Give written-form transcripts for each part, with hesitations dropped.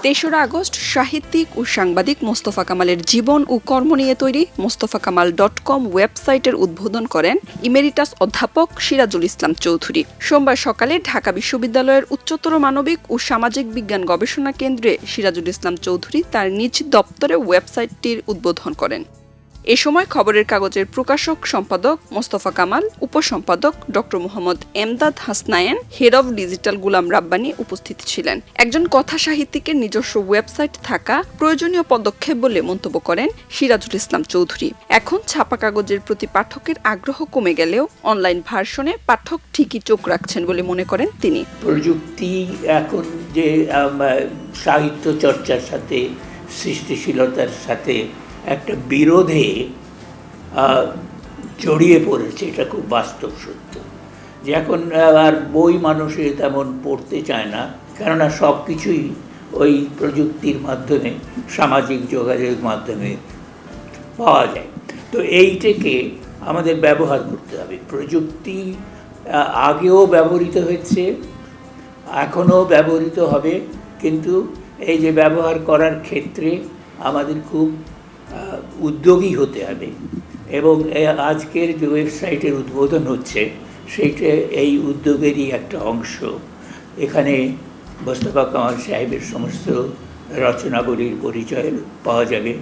তেসরা আগস্ট সাহিত্যিক ও সাংবাদিক মোস্তফা কামালের জীবন ও কর্ম নিয়ে তৈরি mostofaKamal.com ওয়েবসাইটের উদ্বোধন করেন ইমেরিটাস অধ্যাপক সিরাজুল ইসলাম চৌধুরী। সোমবার সকালে ঢাকা বিশ্ববিদ্যালয়ের উচ্চতর মানবিক ও সামাজিক বিজ্ঞান গবেষণা কেন্দ্রে সিরাজুল ইসলাম চৌধুরী তার নিজ দপ্তরে ওয়েবসাইটটির উদ্বোধন করেন। এ সময় খবরের কাগজের প্রকাশক সম্পাদক মোস্তফা কামাল, উপসম্পাদক doctor Mohammad Emdad Hasnain, head of digital Gulam Rabbani উপস্থিত ছিলেন। একজন কথা সাহিত্যিকের নিজস্ব ওয়েবসাইট থাকা প্রয়োজনীয় পদক্ষেপ বলে মন্তব্য করেন সিরাজুল ইসলাম চৌধুরী। এখন ছাপা কাগজের প্রতি পাঠকের আগ্রহ কমে গেলেও অনলাইন ভার্সনে পাঠক ঠিকই চোখ রাখছেন বলে মনে করেন তিনি। প্রযুক্তি এখন যে সাহিত্য চর্চার সাথে সৃষ্টিশীলতার সাথে একটা বিরোধে জড়িয়ে পড়েছে, এটা খুব বাস্তব সত্য। যে এখন আর বই মানুষে তেমন পড়তে চায় না, কেননা সব কিছুই ওই প্রযুক্তির মাধ্যমে, সামাজিক যোগাযোগের মাধ্যমে পাওয়া যায়। তো এইটাকে আমাদের ব্যবহার করতে হবে। প্রযুক্তি আগেও ব্যবহৃত হয়েছে, এখনও ব্যবহৃত হবে, কিন্তু এই যে ব্যবহার করার ক্ষেত্রে আমাদের খুব উদ্যোগী হতে হবে। এবং আজকের যে ওয়েবসাইটের উদ্বোধন হচ্ছে সেইটা এই উদ্যোগেরই একটা অংশ। এখানে মোস্তফা কামাল সাহেবের সমস্ত রচনাবলীর পরিচয় পাওয়া যাবে,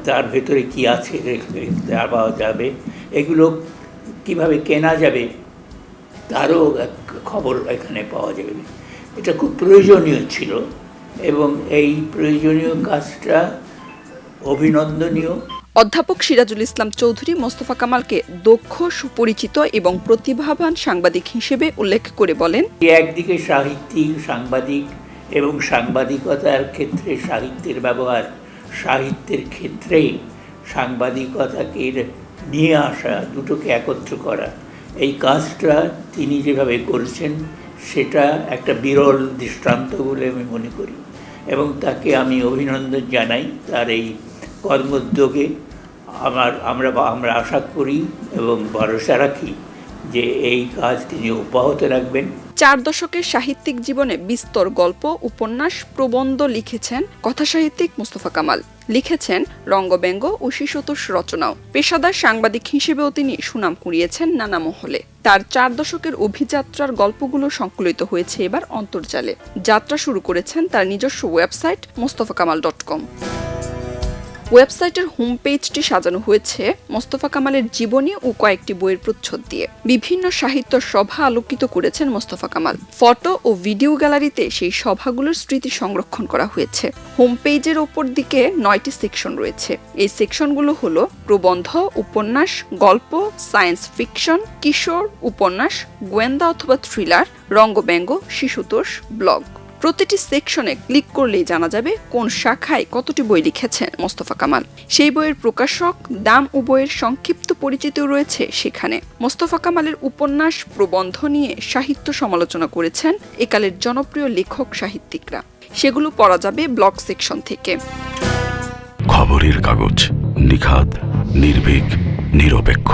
তার ভেতরে কি আছে তা পাওয়া যাবে, এগুলো কিভাবে কেনা যাবে তারও খবর এখানে পাওয়া যাবে। এটা খুব প্রয়োজনীয় ছিল এবং এই প্রয়োজনীয় কাজটা অভিনন্দনীয়। অধ্যাপক সিরাজুল ইসলাম চৌধুরী মোস্তফা কামালকে দক্ষ, সুপরিচিত এবং প্রতিভাবান সাংবাদিক হিসেবে উল্লেখ করে বলেন, একদিকে সাহিত্যিক, সাংবাদিক এবং সাংবাদিকতার ক্ষেত্রে সাহিত্যের ব্যবহার, সাহিত্যের ক্ষেত্রেই সাংবাদিকতাকে নিয়ে আসা, দুটোকে একত্র করা, এই কাজটা তিনি যেভাবে করেছেন সেটা একটা বিরল দৃষ্টান্ত বলে আমি মনে করি এবং তাকে আমি অভিনন্দন জানাই তার এই কর্মোদ্যোগে। আমরা আশা করি এবং ভরসা রাখি যে এই কাজ তিনি অব্যাহত রাখবেন। 4 দশকের সাহিত্যিক জীবনে বিস্তর গল্প, উপন্যাস, প্রবন্ধ লিখেছেন কথাসাহিত্যিক মোস্তফা কামাল। লিখেছেন রঙ্গব্যঙ্গ ও শিশুতোষ রচনাও। পেশাদার সাংবাদিক হিসেবেও তিনি সুনাম কুড়িয়েছেন নানা মহলে। তার 4 দশকের অভিযাত্রার গল্পগুলো সংকলিত হয়েছে এবার অন্তর্জালে। যাত্রা শুরু করেছেন তার নিজস্ব ওয়েবসাইট mostofaKamal.com। ওয়েবসাইটের হোম পেজটি সাজানো হয়েছে মোস্তফা কামালের জীবনী ও কয়েকটি বইয়ের প্রচ্ছদ দিয়ে। বিভিন্ন সাহিত্য সভা আলোকিত করেছেন মোস্তফা কামাল। ফটো ও ভিডিও গ্যালারিতে সেই সভাগুলোর স্মৃতি সংরক্ষণ করা হয়েছে। হোম পেজের ওপর দিকে 9টি সেকশন রয়েছে। এই সেকশনগুলো হলো প্রবন্ধ, উপন্যাস, গল্প, সায়েন্স ফিকশন, কিশোর, উপন্যাস, গোয়েন্দা অথবা থ্রিলার, রঙ্গব্যঙ্গ, শিশুতোষ, ব্লগ। প্রতিটি সেকশনে ক্লিক করলেই জানা যাবে কোন শাখায় কতটি বই লিখেছেন মোস্তফা কামাল। সেই বইয়ের প্রকাশক, দাম ও বইয়ের সংক্ষিপ্ত পরিচিতিও রয়েছে সেখানে। মোস্তফা কামালের উপন্যাস, প্রবন্ধ নিয়ে সাহিত্য সমালোচনা করেছেন একালের জনপ্রিয় লেখক সাহিত্যিকরা। সেগুলো পড়া যাবে ব্লগ সেকশন থেকে। খবরের কাগজ, নিখাত, নির্ভীক, নিরপেক্ষ।